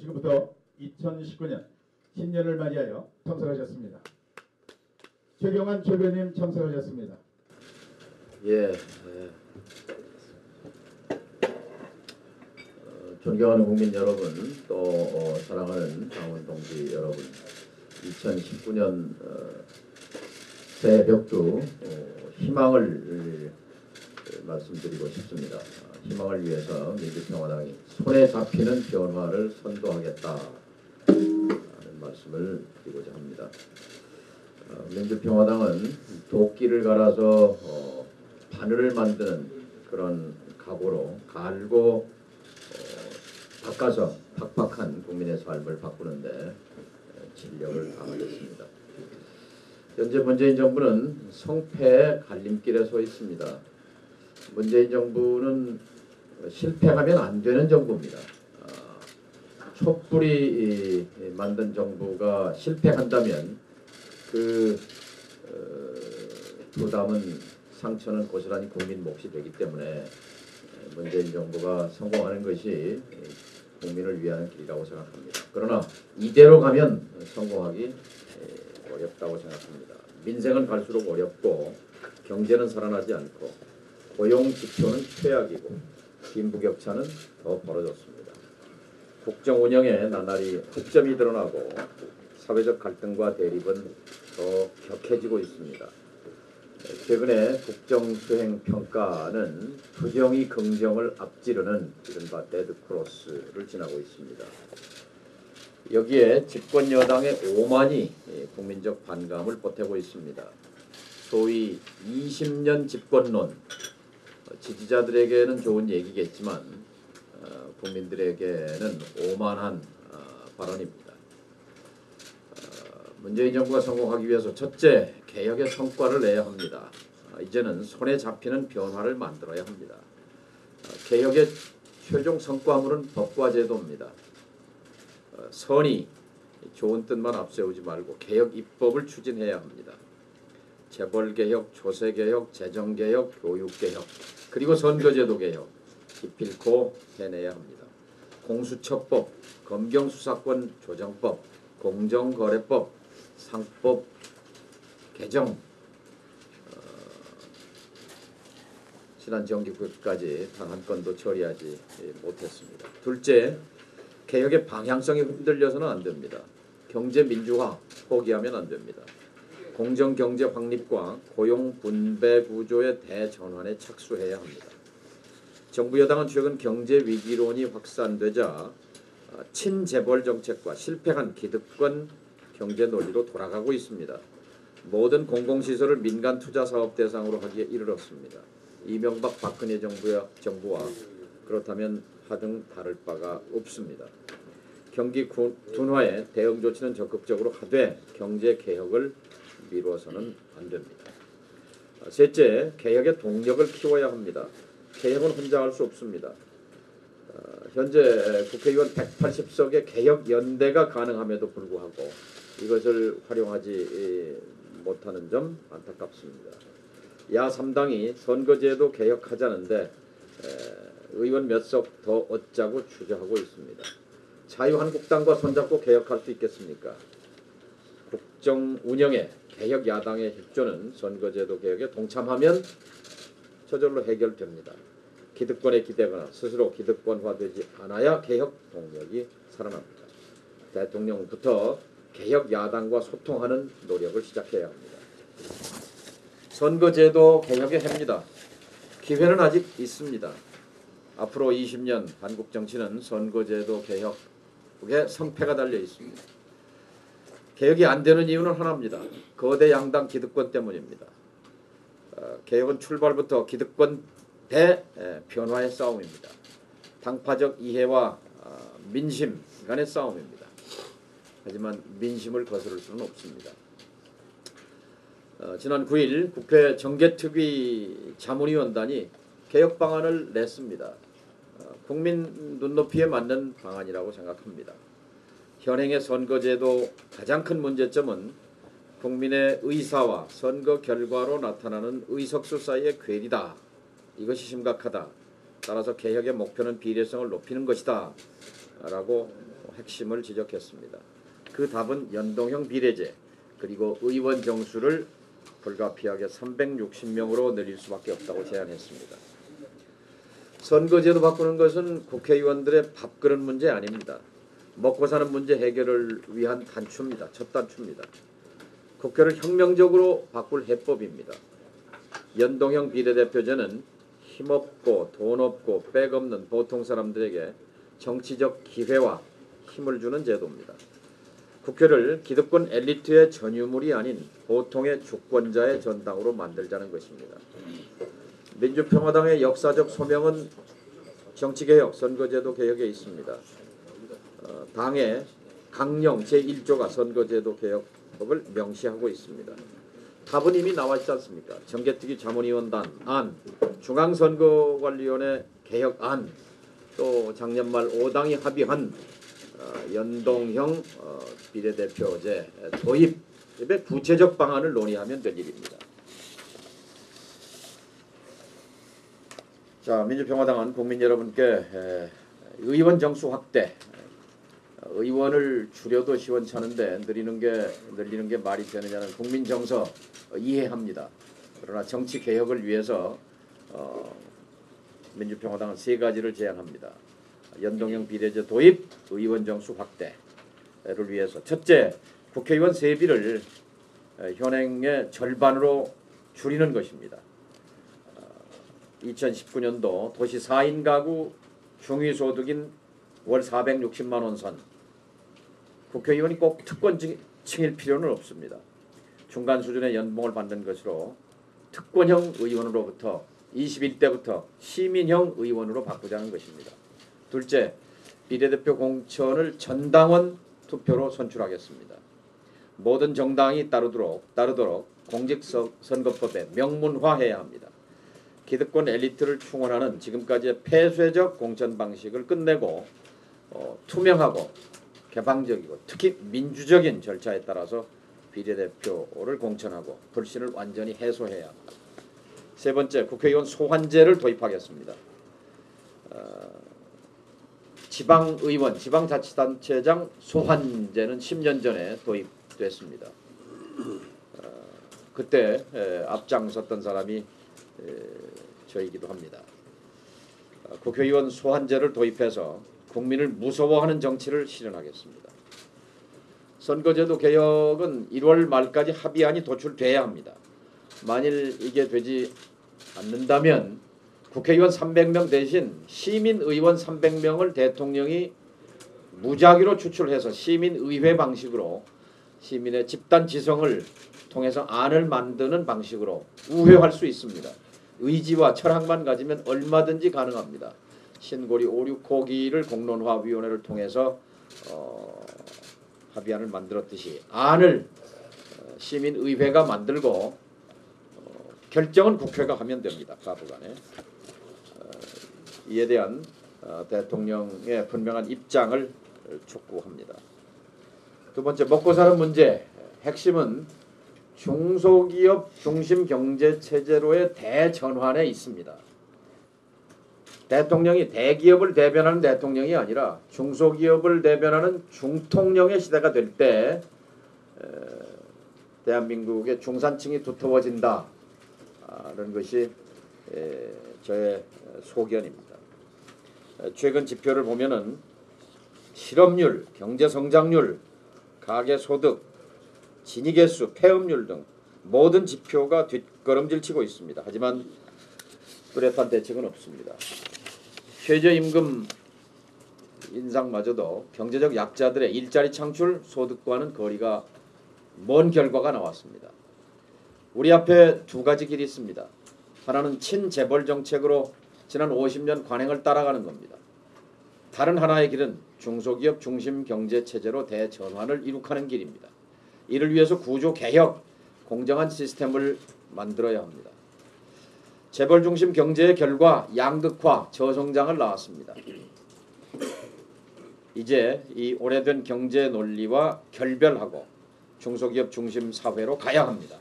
지금부터 2019년 신년을 맞이하여 참석하셨습니다. 최경환 최변인 참석하셨습니다. 예, 존경하는 국민 여러분, 또 사랑하는 당원 동지 여러분, 2019년 새해 벽두 희망을 말씀드리고 싶습니다. 희망을 위해서 민주평화당이 손에 잡히는 변화를 선도하겠다는 말씀을 드리고자 합니다. 민주평화당은 도끼를 갈아서 바늘을 만드는 그런 각오로 갈고 닦아서 팍팍한 국민의 삶을 바꾸는데 진력을 다하겠습니다. 현재 문재인 정부는 성패의 갈림길에 서 있습니다. 문재인 정부는 실패하면 안 되는 정부입니다. 촛불이 만든 정부가 실패한다면 그 부담은 상처는 고스란히 국민 몫이 되기 때문에 문재인 정부가 성공하는 것이 국민을 위한 길이라고 생각합니다. 그러나 이대로 가면 성공하기 어렵다고 생각합니다. 민생은 갈수록 어렵고 경제는 살아나지 않고 고용 지표는 최악이고 빈부격차는 더 벌어졌습니다. 국정 운영에 나날이 허점이 드러나고 사회적 갈등과 대립은 더 격해지고 있습니다. 최근에 국정 수행 평가는 부정이 긍정을 앞지르는 이른바 데드크로스를 지나고 있습니다. 여기에 집권 여당의 오만이 국민적 반감을 보태고 있습니다. 소위 20년 집권론, 지지자들에게는 좋은 얘기겠지만 국민들에게는 오만한 발언입니다. 문재인 정부가 성공하기 위해서 첫째, 개혁의 성과를 내야 합니다. 이제는 손에 잡히는 변화를 만들어야 합니다. 개혁의 최종 성과물은 법과 제도입니다. 선의, 좋은 뜻만 앞세우지 말고 개혁 입법을 추진해야 합니다. 재벌개혁, 조세개혁, 재정개혁, 교육개혁, 그리고 선거제도 개혁 기필코 해내야 합니다. 공수처법, 검경수사권 조정법, 공정거래법, 상법 개정, 지난 정기국까지 단 한 건도 처리하지 못했습니다. 둘째, 개혁의 방향성이 흔들려서는 안 됩니다. 경제 민주화 포기하면 안 됩니다. 공정경제 확립과 고용 분배 구조의 대전환에 착수해야 합니다. 정부 여당은 최근 경제 위기론이 확산되자 친재벌 정책과 실패한 기득권 경제 논리로 돌아가고 있습니다. 모든 공공시설을 민간 투자 사업 대상으로 하기에 이르렀습니다. 이명박 박근혜 정부와 그렇다면 하등 다를 바가 없습니다. 경기 둔화에 대응 조치는 적극적으로 하되 경제 개혁을 미루어서는 안 됩니다. 셋째, 개혁의 동력을 키워야 합니다. 개혁은 혼자 할 수 없습니다. 현재 국회의원 180석의 개혁연대가 가능함에도 불구하고 이것을 활용하지 못하는 점 안타깝습니다. 야 3당이 선거제도 개혁하자는데 의원 몇 석 더 얻자고 주저하고 있습니다. 자유한국당과 손잡고 개혁할 수 있겠습니까? 국정 운영에 개혁 야당의 협조는 선거제도 개혁에 동참하면 저절로 해결됩니다. 기득권에 기대거나 스스로 기득권화되지 않아야 개혁 동력이 살아납니다. 대통령부터 개혁 야당과 소통하는 노력을 시작해야 합니다. 선거제도 개혁의 해입니다. 기회는 아직 있습니다. 앞으로 20년 한국 정치는 선거제도 개혁의 성패가 달려 있습니다. 개혁이 안 되는 이유는 하나입니다. 거대 양당 기득권 때문입니다. 개혁은 출발부터 기득권 대 변화의 싸움입니다. 당파적 이해와 민심 간의 싸움입니다. 하지만 민심을 거스를 수는 없습니다. 지난 9일 국회 정개특위 자문위원단이 개혁 방안을 냈습니다. 국민 눈높이에 맞는 방안이라고 생각합니다. 현행의 선거제도 가장 큰 문제점은 국민의 의사와 선거 결과로 나타나는 의석수 사이의 괴리다. 이것이 심각하다. 따라서 개혁의 목표는 비례성을 높이는 것이다. 라고 핵심을 지적했습니다. 그 답은 연동형 비례제 그리고 의원 정수를 불가피하게 360명으로 늘릴 수밖에 없다고 제안했습니다. 선거제도 바꾸는 것은 국회의원들의 밥그릇 문제 아닙니다. 먹고 사는 문제 해결을 위한 단추입니다. 첫 단추입니다. 국회를 혁명적으로 바꿀 해법입니다. 연동형 비례대표제는 힘없고 돈 없고 백 없는 보통 사람들에게 정치적 기회와 힘을 주는 제도입니다. 국회를 기득권 엘리트의 전유물이 아닌 보통의 주권자의 전당으로 만들자는 것입니다. 민주평화당의 역사적 소명은 정치개혁, 선거제도 개혁에 있습니다. 당의 강령 제1조가 선거제도 개혁법을 명시하고 있습니다. 답은 이미 나와 있지 않습니까? 정개특위 자문위원단 안, 중앙선거관리위원회 개혁안, 또 작년 말 5당이 합의한 연동형 비례대표제 도입의 구체적 방안을 논의하면 될 일입니다. 자, 민주평화당은 국민 여러분께 의원 정수 확대, 의원을 줄여도 시원찮은데 늘리는 게 말이 되느냐는 국민 정서 이해합니다. 그러나 정치 개혁을 위해서 민주평화당은 세 가지를 제안합니다. 연동형 비례제 도입, 의원 정수 확대를 위해서 첫째, 국회의원 세비를 현행의 절반으로 줄이는 것입니다. 2019년도 도시 4인 가구 중위소득인 월 460만 원 선, 국회의원이 꼭 특권층일 필요는 없습니다. 중간 수준의 연봉을 받는 것으로 특권형 의원으로부터 21대부터 시민형 의원으로 바꾸자는 것입니다. 둘째, 비례대표 공천을 전당원 투표로 선출하겠습니다. 모든 정당이 따르도록 공직선거법에 명문화해야 합니다. 기득권 엘리트를 충원하는 지금까지의 폐쇄적 공천 방식을 끝내고 투명하고 개방적이고 특히 민주적인 절차에 따라서 비례대표를 공천하고 불신을 완전히 해소해야 합니다. 세 번째, 국회의원 소환제를 도입하겠습니다. 지방의원, 지방자치단체장 소환제는 10년 전에 도입됐습니다. 그때 앞장섰던 사람이 저이기도 합니다. 국회의원 소환제를 도입해서 국민을 무서워하는 정치를 실현하겠습니다. 선거제도 개혁은 1월 말까지 합의안이 도출돼야 합니다. 만일 이게 되지 않는다면 국회의원 300명 대신 시민의원 300명을 대통령이 무작위로 추출해서 시민의회 방식으로 시민의 집단 지성을 통해서 안을 만드는 방식으로 우회할 수 있습니다. 의지와 철학만 가지면 얼마든지 가능합니다. 신고리 5, 6호기를 공론화위원회를 통해서 합의안을 만들었듯이 안을 시민의회가 만들고 결정은 국회가 하면 됩니다. 가부간에. 이에 대한 대통령의 분명한 입장을 촉구합니다. 두 번째, 먹고 사는 문제. 핵심은 중소기업 중심 경제체제로의 대전환에 있습니다. 대통령이 대기업을 대변하는 대통령이 아니라 중소기업을 대변하는 중통령의 시대가 될 때 대한민국의 중산층이 두터워진다는 것이 저의 소견입니다. 최근 지표를 보면은 실업률, 경제성장률, 가계소득, 진위개수, 폐업률 등 모든 지표가 뒷걸음질 치고 있습니다. 하지만 뚜렷한 대책은 없습니다. 최저임금 인상마저도 경제적 약자들의 일자리 창출, 소득과는 거리가 먼 결과가 나왔습니다. 우리 앞에 두 가지 길이 있습니다. 하나는 친재벌 정책으로 지난 50년 관행을 따라가는 겁니다. 다른 하나의 길은 중소기업 중심 경제체제로 대전환을 이룩하는 길입니다. 이를 위해서 구조 개혁, 공정한 시스템을 만들어야 합니다. 재벌 중심 경제의 결과 양극화, 저성장을 낳았습니다. 이제 이 오래된 경제 논리와 결별하고 중소기업 중심 사회로 가야 합니다.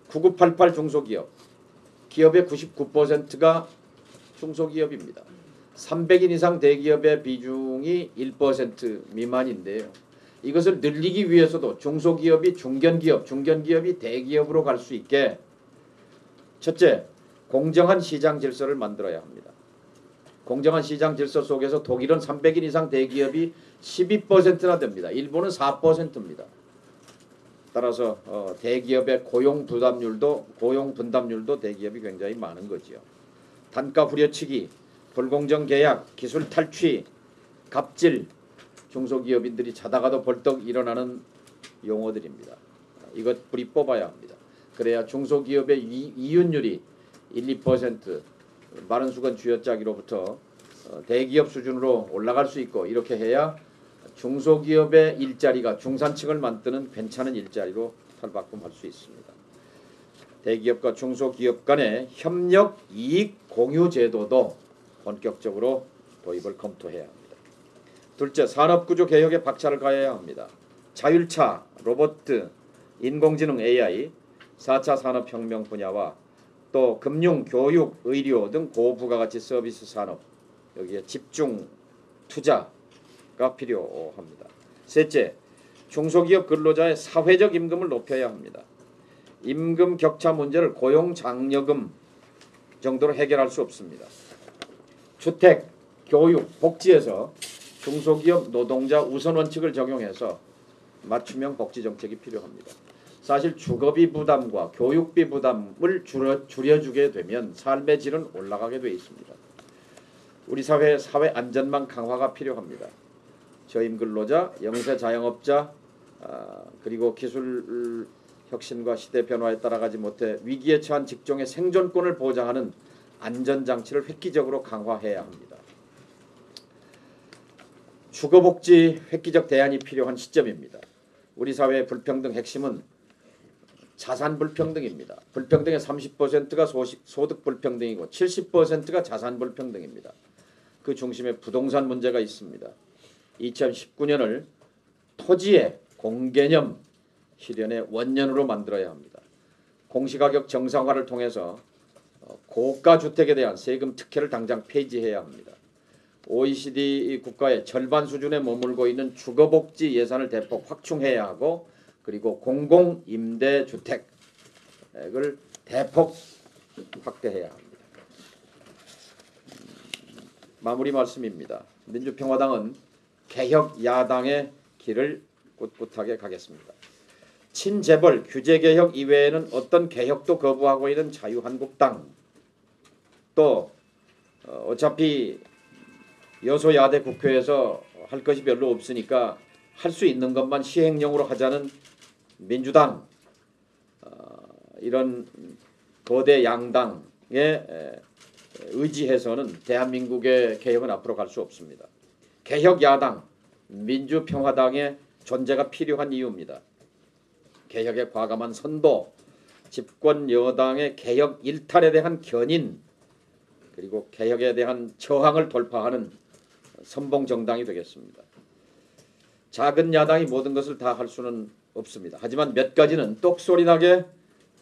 9988 중소기업, 기업의 99%가 중소기업입니다. 300인 이상 대기업의 비중이 1% 미만인데요. 이것을 늘리기 위해서도 중소기업이 중견기업, 중견기업이 대기업으로 갈 수 있게 첫째, 공정한 시장 질서를 만들어야 합니다. 공정한 시장 질서 속에서 독일은 300인 이상 대기업이 12%나 됩니다. 일본은 4%입니다. 따라서 대기업의 고용 분담률도 대기업이 굉장히 많은 거지요. 단가 후려치기, 불공정 계약, 기술 탈취, 갑질, 중소기업인들이 자다가도 벌떡 일어나는 용어들입니다. 이것 뿌리 뽑아야 합니다. 그래야 중소기업의 이윤율이 1, 2% 마른수건 쥐어짜기로부터 대기업 수준으로 올라갈 수 있고, 이렇게 해야 중소기업의 일자리가 중산층을 만드는 괜찮은 일자리로 탈바꿈할 수 있습니다. 대기업과 중소기업 간의 협력 이익 공유 제도도 본격적으로 도입을 검토해야 합니다. 둘째, 산업구조 개혁에 박차를 가해야 합니다. 자율차, 로봇, 인공지능 AI, 4차 산업혁명 분야와 또 금융, 교육, 의료 등 고부가가치 서비스 산업, 여기에 집중 투자가 필요합니다. 셋째, 중소기업 근로자의 사회적 임금을 높여야 합니다. 임금 격차 문제를 고용장려금 정도로 해결할 수 없습니다. 주택, 교육, 복지에서 중소기업 노동자 우선 원칙을 적용해서 맞춤형 복지 정책이 필요합니다. 사실 주거비 부담과 교육비 부담을 줄여주게 되면 삶의 질은 올라가게 되어 있습니다. 우리 사회의 사회 안전망 강화가 필요합니다. 저임 근로자, 영세 자영업자, 그리고 기술 혁신과 시대 변화에 따라가지 못해 위기에 처한 직종의 생존권을 보장하는 안전장치를 획기적으로 강화해야 합니다. 주거복지 획기적 대안이 필요한 시점입니다. 우리 사회의 불평등 핵심은 자산 불평등입니다. 불평등의 30%가 소득 불평등이고 70%가 자산 불평등입니다. 그 중심에 부동산 문제가 있습니다. 2019년을 토지의 공개념 실현의 원년으로 만들어야 합니다. 공시가격 정상화를 통해서 고가 주택에 대한 세금 특혜를 당장 폐지해야 합니다. OECD 국가의 절반 수준에 머물고 있는 주거복지 예산을 대폭 확충해야 하고, 그리고 공공임대주택을 대폭 확대해야 합니다. 마무리 말씀입니다. 민주평화당은 개혁 야당의 길을 꿋꿋하게 가겠습니다. 친재벌 규제개혁 이외에는 어떤 개혁도 거부하고 있는 자유한국당, 또 어차피 여소야대 국회에서 할 것이 별로 없으니까 할 수 있는 것만 시행령으로 하자는 민주당, 이런 거대 양당에 의지해서는 대한민국의 개혁은 앞으로 갈 수 없습니다. 개혁 야당, 민주평화당의 존재가 필요한 이유입니다. 개혁의 과감한 선도, 집권 여당의 개혁 일탈에 대한 견인, 그리고 개혁에 대한 저항을 돌파하는 선봉 정당이 되겠습니다. 작은 야당이 모든 것을 다 할 수는 없습니다. 하지만 몇 가지는 똑소리나게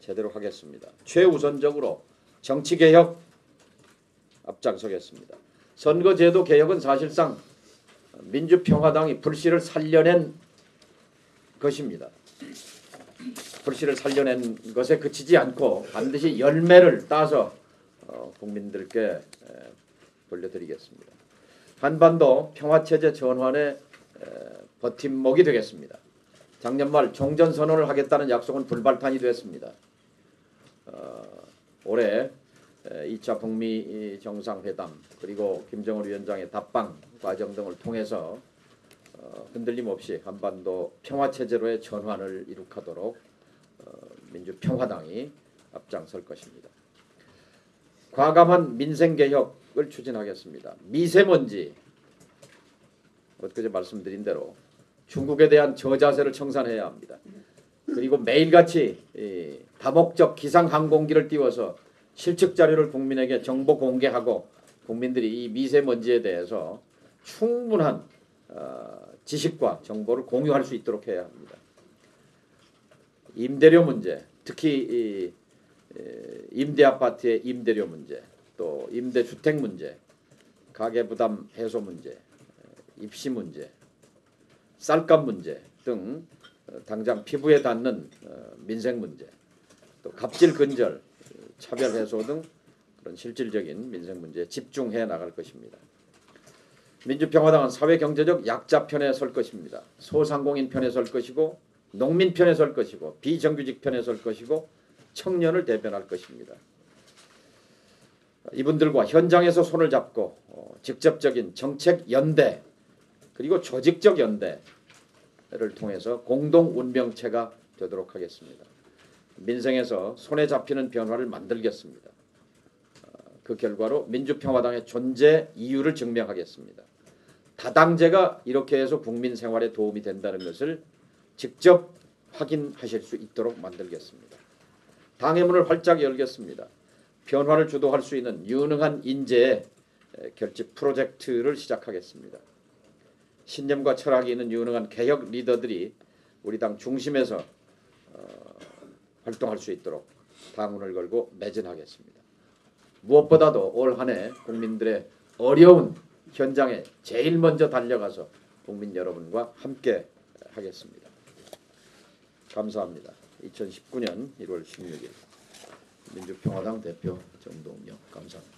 제대로 하겠습니다. 최우선적으로 정치개혁 앞장서겠습니다. 선거제도 개혁은 사실상 민주평화당이 불씨를 살려낸 것입니다. 불씨를 살려낸 것에 그치지 않고 반드시 열매를 따서 국민들께 돌려드리겠습니다. 한반도 평화체제 전환의 버팀목이 되겠습니다. 작년 말 종전선언을 하겠다는 약속은 불발탄이 됐습니다. 올해 2차 북미 정상회담, 그리고 김정은 위원장의 답방 과정 등을 통해서 흔들림 없이 한반도 평화체제로의 전환을 이룩하도록 민주평화당이 앞장설 것입니다. 과감한 민생개혁을 추진하겠습니다. 미세먼지, 엊그제 말씀드린 대로 중국에 대한 저자세를 청산해야 합니다. 그리고 매일같이 다목적 기상항공기를 띄워서 실측 자료를 국민에게 정보 공개하고, 국민들이 이 미세먼지에 대해서 충분한 지식과 정보를 공유할 수 있도록 해야 합니다. 임대료 문제, 특히 임대아파트의 임대료 문제, 또 임대주택 문제, 가계부담 해소 문제, 입시 문제, 쌀값 문제 등 당장 피부에 닿는 민생 문제, 또 갑질 근절, 차별 해소 등 그런 실질적인 민생 문제에 집중해 나갈 것입니다. 민주평화당은 사회경제적 약자 편에 설 것입니다. 소상공인 편에 설 것이고 농민 편에 설 것이고 비정규직 편에 설 것이고 청년을 대변할 것입니다. 이분들과 현장에서 손을 잡고 직접적인 정책 연대 그리고 조직적 연대를 통해서 공동 운명체가 되도록 하겠습니다. 민생에서 손에 잡히는 변화를 만들겠습니다. 그 결과로 민주평화당의 존재 이유를 증명하겠습니다. 다당제가 이렇게 해서 국민 생활에 도움이 된다는 것을 직접 확인하실 수 있도록 만들겠습니다. 당의 문을 활짝 열겠습니다. 변화를 주도할 수 있는 유능한 인재의 결집 프로젝트를 시작하겠습니다. 신념과 철학이 있는 유능한 개혁 리더들이 우리 당 중심에서 활동할 수 있도록 당문을 걸고 매진하겠습니다. 무엇보다도 올 한 해 국민들의 어려운 현장에 제일 먼저 달려가서 국민 여러분과 함께 하겠습니다. 감사합니다. 2019년 1월 16일 민주평화당 대표 정동영 감사합니다.